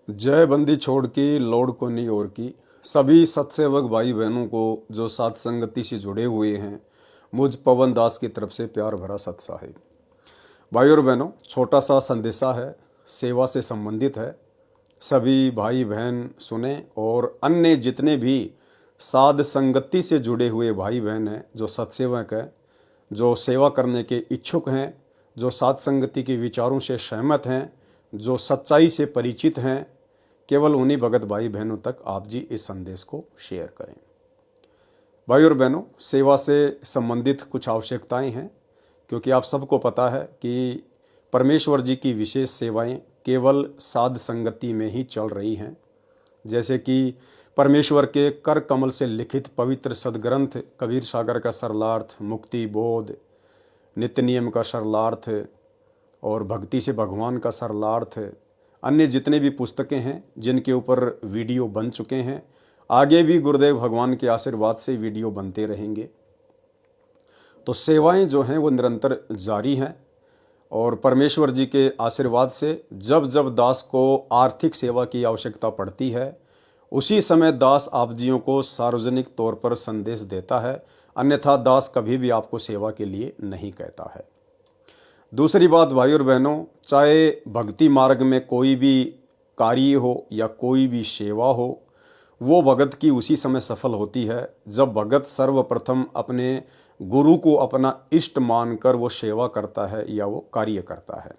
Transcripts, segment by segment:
जय बंदी छोड़ की लोड को नहीं और की सभी सत्सेवक भाई बहनों को जो साथ संगति से जुड़े हुए हैं, मुझ पवन दास की तरफ से प्यार भरा सत साहिब। भाई और बहनों, छोटा सा संदेशा है, सेवा से संबंधित है। सभी भाई बहन सुने और अन्य जितने भी साध संगति से जुड़े हुए भाई बहन हैं, जो सत्सेवक हैं, जो सेवा करने के इच्छुक हैं, जो साध संगति के विचारों से सहमत हैं, जो सच्चाई से परिचित हैं, केवल उन्हीं भगत भाई बहनों तक आप जी इस संदेश को शेयर करें। भाई और बहनों, सेवा से संबंधित कुछ आवश्यकताएं हैं, क्योंकि आप सबको पता है कि परमेश्वर जी की विशेष सेवाएं केवल साध संगति में ही चल रही हैं। जैसे कि परमेश्वर के कर कमल से लिखित पवित्र सदग्रंथ कबीर सागर का सरलार्थ, मुक्ति बोध, नित्य नियम का सरलार्थ और भक्ति से भगवान का सरलार्थ, अन्य जितने भी पुस्तकें हैं जिनके ऊपर वीडियो बन चुके हैं, आगे भी गुरुदेव भगवान के आशीर्वाद से वीडियो बनते रहेंगे। तो सेवाएं जो हैं वो निरंतर जारी हैं और परमेश्वर जी के आशीर्वाद से जब जब दास को आर्थिक सेवा की आवश्यकता पड़ती है, उसी समय दास आप जियों को सार्वजनिक तौर पर संदेश देता है, अन्यथा दास कभी भी आपको सेवा के लिए नहीं कहता है। दूसरी बात भाई और बहनों, चाहे भक्ति मार्ग में कोई भी कार्य हो या कोई भी सेवा हो, वो भगत की उसी समय सफल होती है जब भगत सर्वप्रथम अपने गुरु को अपना इष्ट मानकर वो सेवा करता है या वो कार्य करता है।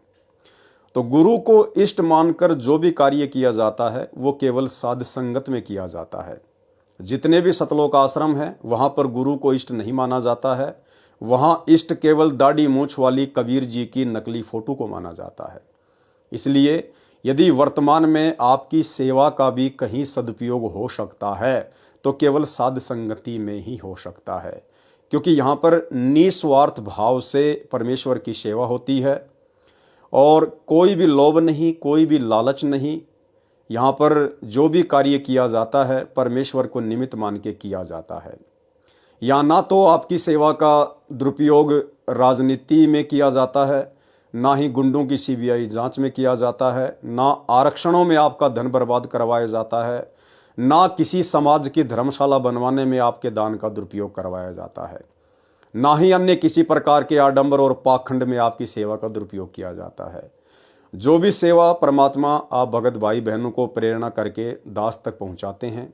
तो गुरु को इष्ट मानकर जो भी कार्य किया जाता है वो केवल साध संगत में किया जाता है। जितने भी सतलोक आश्रम हैं वहाँ पर गुरु को इष्ट नहीं माना जाता है। वहाँ इष्ट केवल दाढ़ी मूंछ वाली कबीर जी की नकली फोटो को माना जाता है। इसलिए यदि वर्तमान में आपकी सेवा का भी कहीं सदुपयोग हो सकता है तो केवल साध संगति में ही हो सकता है, क्योंकि यहाँ पर निस्वार्थ भाव से परमेश्वर की सेवा होती है और कोई भी लोभ नहीं, कोई भी लालच नहीं। यहाँ पर जो भी कार्य किया जाता है परमेश्वर को निमित्त मान के किया जाता है। या ना तो आपकी सेवा का दुरुपयोग राजनीति में किया जाता है, ना ही गुंडों की सीबीआई जांच में किया जाता है, ना आरक्षणों में आपका धन बर्बाद करवाया जाता है, ना किसी समाज की धर्मशाला बनवाने में आपके दान का दुरुपयोग करवाया जाता है, ना ही अन्य किसी प्रकार के आडंबर और पाखंड में आपकी सेवा का दुरुपयोग किया जाता है। जो भी सेवा परमात्मा आप भगत भाई बहनों को प्रेरणा करके दास तक पहुंचाते हैं,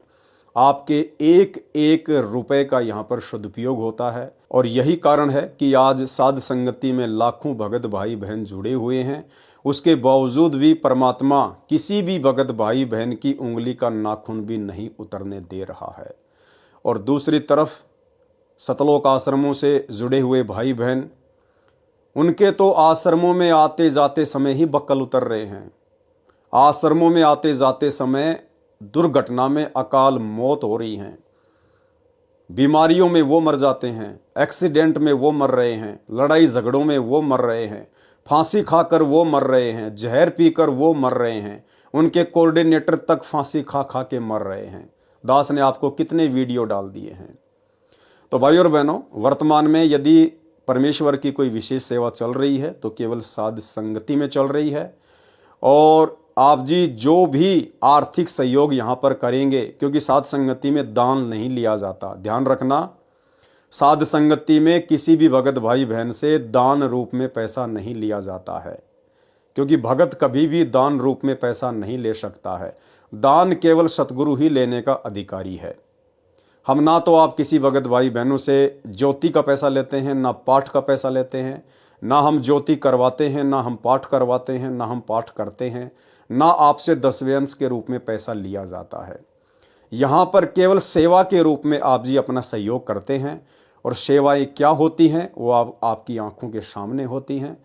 आपके एक एक रुपए का यहाँ पर सदुपयोग होता है। और यही कारण है कि आज साध संगति में लाखों भगत भाई बहन जुड़े हुए हैं। उसके बावजूद भी परमात्मा किसी भी भगत भाई बहन की उंगली का नाखून भी नहीं उतरने दे रहा है। और दूसरी तरफ सतलोक आश्रमों से जुड़े हुए भाई बहन, उनके तो आश्रमों में आते जाते समय ही बक्कल उतर रहे हैं। आश्रमों में आते जाते समय दुर्घटना में अकाल मौत हो रही हैं, बीमारियों में वो मर जाते हैं, एक्सीडेंट में वो मर रहे हैं, लड़ाई झगड़ों में वो मर रहे हैं, फांसी खाकर वो मर रहे हैं, जहर पीकर वो मर रहे हैं, उनके कोऑर्डिनेटर तक फांसी खा खा के मर रहे हैं। दास ने आपको कितने वीडियो डाल दिए हैं। तो भाई और बहनों, वर्तमान में यदि परमेश्वर की कोई विशेष सेवा चल रही है तो केवल साध संगति में चल रही है। और आप जी जो भी आर्थिक सहयोग यहाँ पर करेंगे, क्योंकि साध संगति में दान नहीं लिया जाता, ध्यान रखना, साध संगति में किसी भी भगत भाई बहन से दान रूप में पैसा नहीं लिया जाता है, क्योंकि भगत कभी भी दान रूप में पैसा नहीं ले सकता है। दान केवल सतगुरु ही लेने का अधिकारी है। हम ना तो आप किसी भगत भाई बहनों से ज्योति का पैसा लेते हैं, ना पाठ का पैसा लेते हैं, ना हम ज्योति करवाते हैं, ना हम पाठ करवाते हैं, ना हम पाठ करते हैं, ना आपसे दसवेंश के रूप में पैसा लिया जाता है। यहाँ पर केवल सेवा के रूप में आप जी अपना सहयोग करते हैं। और सेवाएं क्या होती हैं वो आपकी आंखों के सामने होती हैं।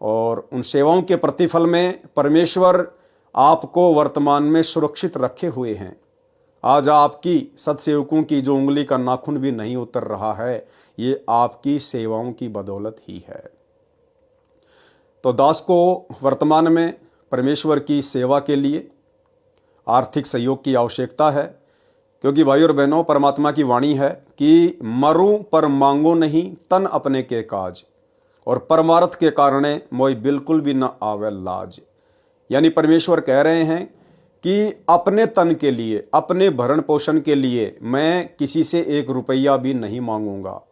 और उन सेवाओं के प्रतिफल में परमेश्वर आपको वर्तमान में सुरक्षित रखे हुए हैं। आज आपकी सत्सेवकों की जो उंगली का नाखून भी नहीं उतर रहा है, ये आपकी सेवाओं की बदौलत ही है। तो दास को वर्तमान में परमेश्वर की सेवा के लिए आर्थिक सहयोग की आवश्यकता है, क्योंकि भाई और बहनों, परमात्मा की वाणी है कि मरूं पर मांगो नहीं तन अपने के काज, और परमार्थ के कारणे मोय बिल्कुल भी न आवे लाज। यानी परमेश्वर कह रहे हैं कि अपने तन के लिए, अपने भरण पोषण के लिए मैं किसी से 1 रुपया भी नहीं मांगूंगा।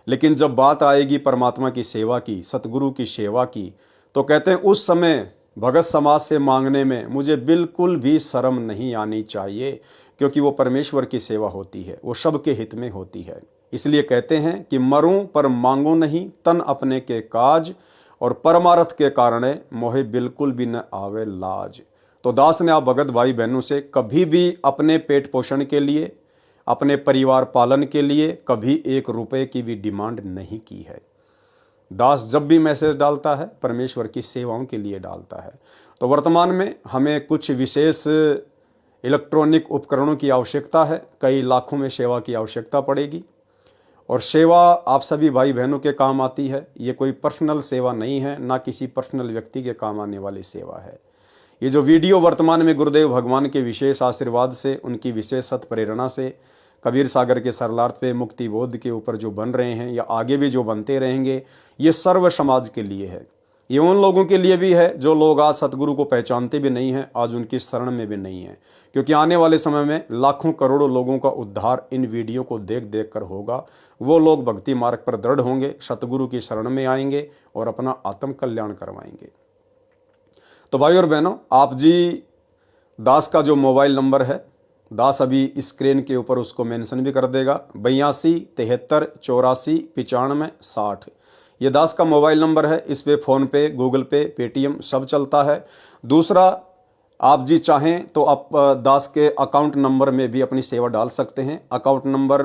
लेकिन जब बात आएगी परमात्मा की सेवा की, सतगुरु की सेवा की, तो कहते हैं उस समय भगत समाज से मांगने में मुझे बिल्कुल भी शर्म नहीं आनी चाहिए, क्योंकि वो परमेश्वर की सेवा होती है, वो सबके हित में होती है। इसलिए कहते हैं कि मरूं पर मांगो नहीं, तन अपने के काज, और परमार्थ के कारण मोहे बिल्कुल भी न आवे लाज। तो दास ने आप भगत भाई बहनों से कभी भी अपने पेट पोषण के लिए, अपने परिवार पालन के लिए कभी 1 रुपए की भी डिमांड नहीं की है। दास जब भी मैसेज डालता है परमेश्वर की सेवाओं के लिए डालता है। तो वर्तमान में हमें कुछ विशेष इलेक्ट्रॉनिक उपकरणों की आवश्यकता है, कई लाखों में सेवा की आवश्यकता पड़ेगी, और सेवा आप सभी भाई बहनों के काम आती है। ये कोई पर्सनल सेवा नहीं है, ना किसी पर्सनल व्यक्ति के काम आने वाली सेवा है। ये जो वीडियो वर्तमान में गुरुदेव भगवान के विशेष आशीर्वाद से, उनकी विशेष सत प्रेरणा से, कबीर सागर के सरलार्थ पे, मुक्ति बोध के ऊपर जो बन रहे हैं या आगे भी जो बनते रहेंगे, ये सर्व समाज के लिए है। ये उन लोगों के लिए भी है जो लोग आज सतगुरु को पहचानते भी नहीं हैं, आज उनकी शरण में भी नहीं है, क्योंकि आने वाले समय में लाखों करोड़ों लोगों का उद्धार इन वीडियो को देख देख कर होगा। वो लोग भक्ति मार्ग पर दृढ़ होंगे, सतगुरु की शरण में आएंगे और अपना आत्म कल्याण करवाएंगे। तो भाई और बहनों, आप जी दास का जो मोबाइल नंबर है, दास अभी स्क्रीन के ऊपर उसको मेंशन भी कर देगा, 82 73 84 95 60। ये दास का मोबाइल नंबर है। इस पे फ़ोन पे, गूगल पे, पेटीएम सब चलता है। दूसरा, आप जी चाहें तो आप दास के अकाउंट नंबर में भी अपनी सेवा डाल सकते हैं। अकाउंट नंबर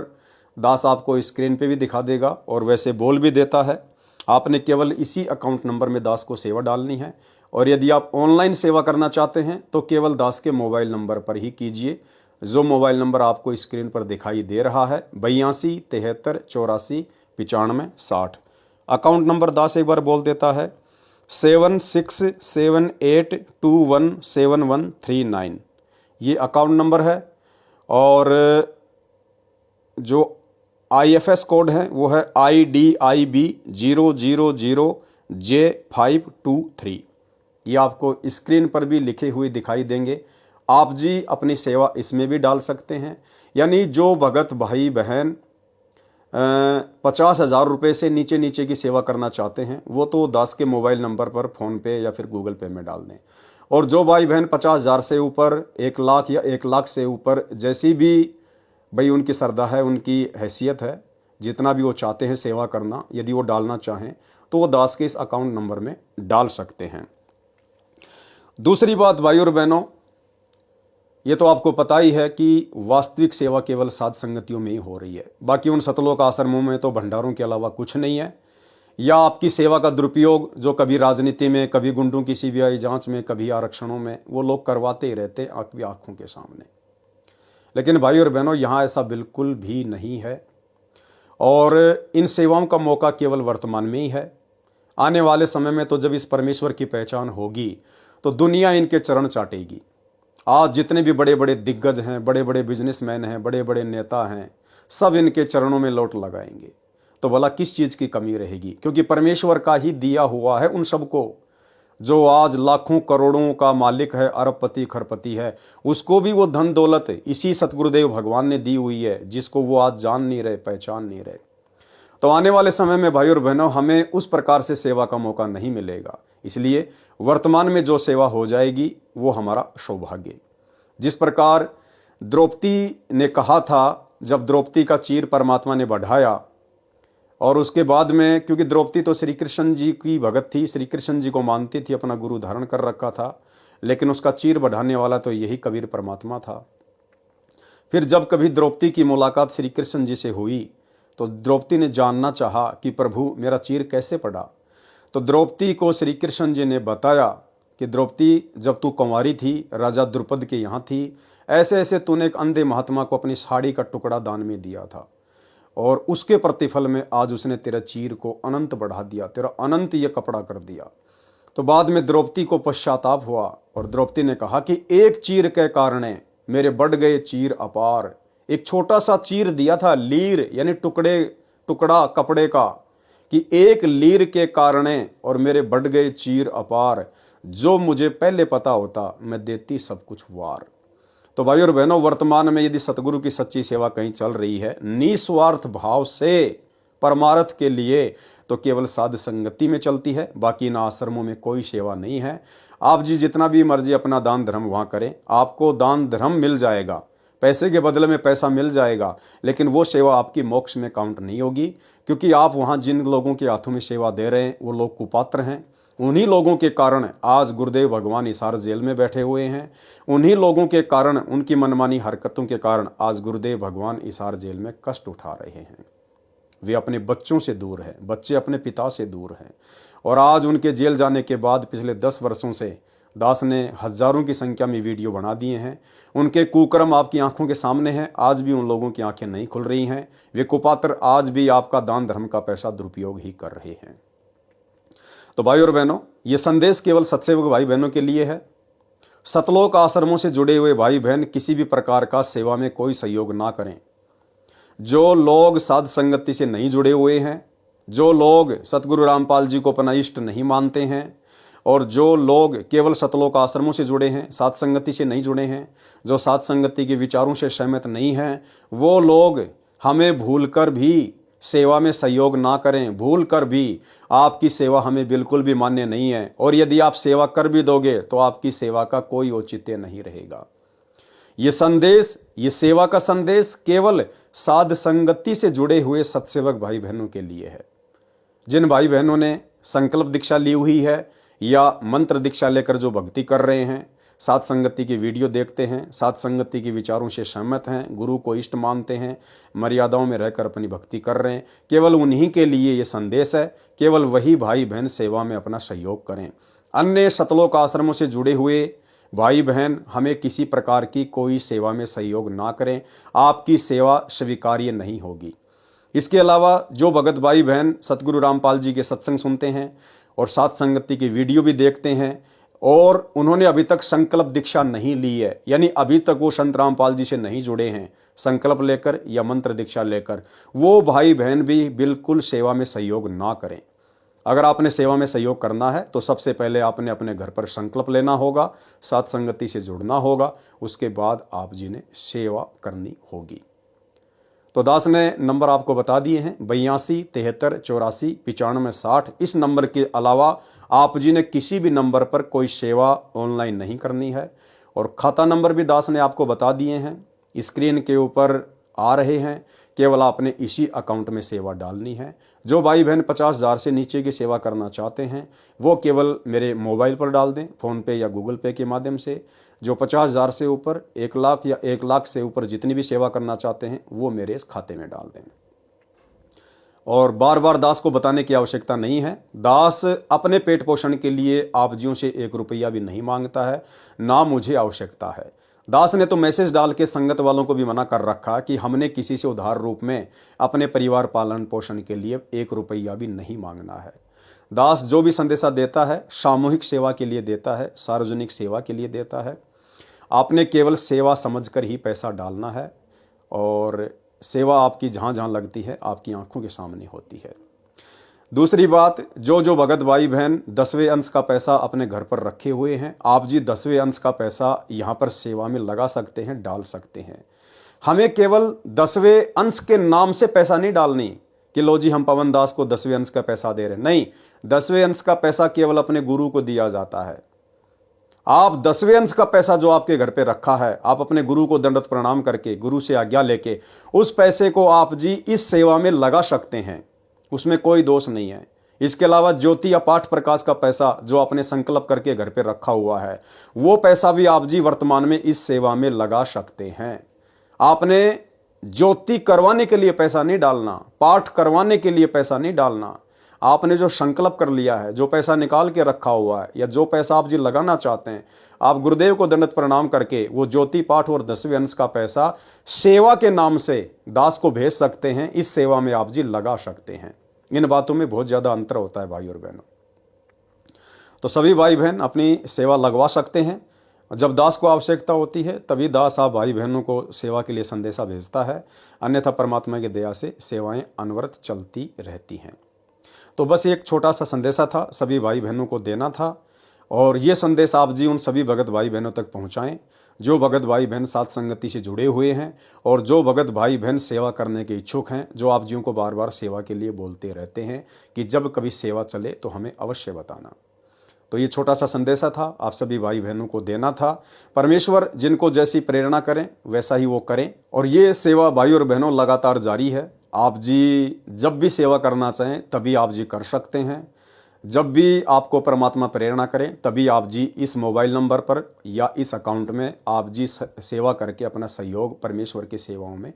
दास आपको स्क्रीन पे भी दिखा देगा और वैसे बोल भी देता है। आपने केवल इसी अकाउंट नंबर में दास को सेवा डालनी है, और यदि आप ऑनलाइन सेवा करना चाहते हैं तो केवल दास के मोबाइल नंबर पर ही कीजिए, जो मोबाइल नंबर आपको स्क्रीन पर दिखाई दे रहा है, 82 73 84 95 60। अकाउंट नंबर दास एक बार बोल देता है, 7678217139। ये अकाउंट नंबर है, और जो IFS कोड है वो है IDIB 000J523। ये आपको स्क्रीन पर भी लिखे हुए दिखाई देंगे। आप जी अपनी सेवा इसमें भी डाल सकते हैं। यानी जो भगत भाई बहन 50,000 रुपये से नीचे नीचे की सेवा करना चाहते हैं, वो तो दास के मोबाइल नंबर पर फ़ोन पे या फिर गूगल पे में डाल दें। और जो भाई बहन 50,000 से ऊपर, 1 लाख या 1 लाख से ऊपर, जैसी भी भाई उनकी श्रद्धा है, उनकी हैसियत है, जितना भी वो चाहते हैं सेवा करना, यदि वो डालना चाहें तो वो दास के इस अकाउंट नंबर में डाल सकते हैं। दूसरी बात भाई और बहनों, ये तो आपको पता ही है कि वास्तविक सेवा केवल साध संगतियों में ही हो रही है। बाकी उन सतलोक आश्रमों में तो भंडारों के अलावा कुछ नहीं है। या आपकी सेवा का दुरुपयोग जो कभी राजनीति में, कभी गुंडों की CBI जांच में, कभी आरक्षणों में, वो लोग करवाते ही रहते हैं आपकी आंखों के सामने। लेकिन भाई और बहनों, यहाँ ऐसा बिल्कुल भी नहीं है, और इन सेवाओं का मौका केवल वर्तमान में ही है। आने वाले समय में तो जब इस परमेश्वर की पहचान होगी तो दुनिया इनके चरण चाटेगी। आज जितने भी बड़े बड़े दिग्गज हैं, बड़े बड़े बिजनेसमैन हैं, बड़े बड़े नेता हैं, सब इनके चरणों में लौट लगाएंगे। तो भला किस चीज़ की कमी रहेगी, क्योंकि परमेश्वर का ही दिया हुआ है उन सबको। जो आज लाखों करोड़ों का मालिक है, अरबपति खरपति है, उसको भी वो धन दौलत इसी सतगुरुदेव भगवान ने दी हुई है, जिसको वो आज जान नहीं रहे, पहचान नहीं रहे। तो आने वाले समय में भाई और बहनों, हमें उस प्रकार से सेवा का मौका नहीं मिलेगा। इसलिए वर्तमान में जो सेवा हो जाएगी वो हमारा सौभाग्य। जिस प्रकार द्रौपदी ने कहा था, जब द्रौपदी का चीर परमात्मा ने बढ़ाया, और उसके बाद में, क्योंकि द्रौपदी तो श्री कृष्ण जी की भगत थी, श्री कृष्ण जी को मानती थी, अपना गुरु धारण कर रखा था, लेकिन उसका चीर बढ़ाने वाला तो यही कबीर परमात्मा था। फिर जब कभी द्रौपदी की मुलाकात श्री कृष्ण जी से हुई तो द्रौपदी ने जानना चाहा कि प्रभु मेरा चीर कैसे पड़ा। तो द्रौपदी को श्री कृष्ण जी ने बताया कि द्रौपदी, जब तू कुंवारी थी, राजा द्रुपद के यहाँ थी, ऐसे ऐसे तूने एक अंधे महात्मा को अपनी साड़ी का टुकड़ा दान में दिया था, और उसके प्रतिफल में आज उसने तेरा चीर को अनंत बढ़ा दिया, तेरा अनंत ये कपड़ा कर दिया। तो बाद में द्रौपदी को पश्चाताप हुआ, और द्रौपदी ने कहा कि एक चीर के कारण मेरे बढ़ गए चीर अपार। एक छोटा सा चीर दिया था, लीर यानी टुकड़ा कपड़े का, कि एक लीर के कारण और मेरे बढ़ गए चीर अपार। जो मुझे पहले पता होता मैं देती सब कुछ वार। तो भाई और बहनों, वर्तमान में यदि सतगुरु की सच्ची सेवा कहीं चल रही है निस्वार्थ भाव से परमार्थ के लिए, तो केवल साध संगति में चलती है। बाकी इन आश्रमों में कोई सेवा नहीं है। आप जी जितना भी मर्जी अपना दान धर्म वहां करें, आपको दान धर्म मिल जाएगा, पैसे के बदले में पैसा मिल जाएगा, लेकिन वो सेवा आपकी मोक्ष में काउंट नहीं होगी, क्योंकि आप वहां जिन लोगों के हाथों में सेवा दे रहे हैं वो लोग कुपात्र हैं। उन्हीं लोगों के कारण आज गुरुदेव भगवान हिसार जेल में बैठे हुए हैं। उन्हीं लोगों के कारण, उनकी मनमानी हरकतों के कारण आज गुरुदेव भगवान हिसार जेल में कष्ट उठा रहे हैं। वे अपने बच्चों से दूर हैं, बच्चे अपने पिता से दूर हैं। और आज उनके जेल जाने के बाद पिछले 10 वर्षों से दास ने हजारों की संख्या में वीडियो बना दिए हैं। उनके कुकर्म आपकी आंखों के सामने हैं। आज भी उन लोगों की आंखें नहीं खुल रही हैं। वे कुपात्र आज भी आपका दान धर्म का पैसा दुरुपयोग ही कर रहे हैं। तो भाई और बहनों, ये संदेश केवल सत्सेवक भाई बहनों के लिए है। सतलोक आश्रमों से जुड़े हुए भाई बहन किसी भी प्रकार का सेवा में कोई सहयोग ना करें। जो लोग साध संगति से नहीं जुड़े हुए हैं, जो लोग सतगुरु रामपाल जी को अपना इष्ट नहीं मानते हैं, और जो लोग केवल सतलोक आश्रमों से जुड़े हैं, साध संगति से नहीं जुड़े हैं, जो साध संगति के विचारों से सहमत नहीं हैं, वो लोग हमें भूलकर भी सेवा में सहयोग ना करें। भूल कर भी आपकी सेवा हमें बिल्कुल भी मान्य नहीं है, और यदि आप सेवा कर भी दोगे तो आपकी सेवा का कोई औचित्य नहीं रहेगा। ये संदेश, ये सेवा का संदेश केवल साध संगति से जुड़े हुए सत्सेवक भाई बहनों के लिए है। जिन भाई बहनों ने संकल्प दीक्षा ली हुई है या मंत्र दीक्षा लेकर जो भक्ति कर रहे हैं, साध संगति की वीडियो देखते हैं, साध संगति के विचारों से सहमत हैं, गुरु को इष्ट मानते हैं, मर्यादाओं में रहकर अपनी भक्ति कर रहे हैं, केवल उन्हीं के लिए ये संदेश है। केवल वही भाई बहन सेवा में अपना सहयोग करें। अन्य सतलोक आश्रमों से जुड़े हुए भाई बहन हमें किसी प्रकार की कोई सेवा में सहयोग ना करें, आपकी सेवा स्वीकार्य नहीं होगी। इसके अलावा जो भगत भाई बहन सतगुरु रामपाल जी के सत्संग सुनते हैं और साध संगति की वीडियो भी देखते हैं, और उन्होंने अभी तक संकल्प दीक्षा नहीं ली है, यानी अभी तक वो संत रामपाल जी से नहीं जुड़े हैं संकल्प लेकर या मंत्र दीक्षा लेकर, वो भाई बहन भी बिल्कुल सेवा में सहयोग ना करें। अगर आपने सेवा में सहयोग करना है तो सबसे पहले आपने अपने घर पर संकल्प लेना होगा, साध संगति से जुड़ना होगा, उसके बाद आप जी ने सेवा करनी होगी। तो दास ने नंबर आपको बता दिए हैं 82 73 84 95 60। इस नंबर के अलावा आप जी ने किसी भी नंबर पर कोई सेवा ऑनलाइन नहीं करनी है। और खाता नंबर भी दास ने आपको बता दिए हैं, स्क्रीन के ऊपर आ रहे हैं। केवल आपने इसी अकाउंट में सेवा डालनी है। जो भाई बहन 50,000 से नीचे की सेवा करना चाहते हैं वो केवल मेरे मोबाइल पर डाल दें, फ़ोन पे या गूगल पे के माध्यम से। जो 50,000 से ऊपर, 1 लाख या 1 लाख से ऊपर जितनी भी सेवा करना चाहते हैं वो मेरे इस खाते में डाल दें। और बार बार दास को बताने की आवश्यकता नहीं है। दास अपने पेट पोषण के लिए आप जियों से 1 रुपया भी नहीं मांगता है, ना मुझे आवश्यकता है। दास ने तो मैसेज डाल के संगत वालों को भी मना कर रखा कि हमने किसी से उधार रूप में अपने परिवार पालन पोषण के लिए 1 रुपया भी नहीं मांगना है। दास जो भी संदेशा देता है सामूहिक सेवा के लिए देता है, सार्वजनिक सेवा के लिए देता है। आपने केवल सेवा समझकर ही पैसा डालना है, और सेवा आपकी जहाँ जहाँ लगती है आपकी आंखों के सामने होती है। दूसरी बात, जो भगत भाई बहन 10वें अंश का पैसा अपने घर पर रखे हुए हैं, आप जी 10वें अंश का पैसा यहाँ पर सेवा में लगा सकते हैं, डाल सकते हैं। हमें केवल 10वें अंश के नाम से पैसा नहीं डालनी कि लो जी हम पवन दास को 10वें अंश का पैसा दे रहे हैं। नहीं, 10वें अंश का पैसा केवल अपने गुरु को दिया जाता है। आप 10वें अंश का पैसा जो आपके घर पे रखा है, आप अपने गुरु को दंडवत प्रणाम करके, गुरु से आज्ञा लेके उस पैसे को आप जी इस सेवा में लगा सकते हैं, उसमें कोई दोष नहीं है। इसके अलावा ज्योति या पाठ प्रकाश का पैसा जो आपने संकल्प करके घर पे रखा हुआ है, वो पैसा भी आप जी वर्तमान में इस सेवा में लगा सकते हैं। आपने ज्योति करवाने के लिए पैसा नहीं डालना, पाठ करवाने के लिए पैसा नहीं डालना। आपने जो संकल्प कर लिया है, जो पैसा निकाल के रखा हुआ है, या जो पैसा आप जी लगाना चाहते हैं, आप गुरुदेव को दंडवत प्रणाम करके वो ज्योति पाठ और 10वें अंश का पैसा सेवा के नाम से दास को भेज सकते हैं। इस सेवा में आप जी लगा सकते हैं। इन बातों में बहुत ज़्यादा अंतर होता है भाई और बहनों। तो सभी भाई बहन अपनी सेवा लगवा सकते हैं। जब दास को आवश्यकता होती है तभी दास आप भाई बहनों को सेवा के लिए संदेशा भेजता है, अन्यथा परमात्मा की दया से सेवाएं अनवरत चलती रहती हैं। तो बस एक छोटा सा संदेशा था, सभी भाई बहनों को देना था। और ये संदेश आप जी उन सभी भगत भाई बहनों तक पहुंचाएं जो भगत भाई बहन साथ संगति से जुड़े हुए हैं और जो भगत भाई बहन सेवा करने के इच्छुक हैं, जो आप जियों को बार बार सेवा के लिए बोलते रहते हैं कि जब कभी सेवा चले तो हमें अवश्य बताना। तो ये छोटा सा संदेशा था, आप सभी भाई बहनों को देना था। परमेश्वर जिनको जैसी प्रेरणा करें वैसा ही वो करें। और ये सेवा भाई और बहनों लगातार जारी है। आप जी जब भी सेवा करना चाहें तभी आप जी कर सकते हैं। जब भी आपको परमात्मा प्रेरणा करें तभी आप जी इस मोबाइल नंबर पर या इस अकाउंट में आप जी सेवा करके अपना सहयोग परमेश्वर की सेवाओं में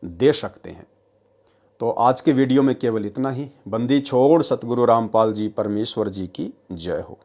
दे सकते हैं। तो आज के वीडियो में केवल इतना ही। बंदी छोड़ सतगुरु रामपाल जी परमेश्वर जी की जय हो।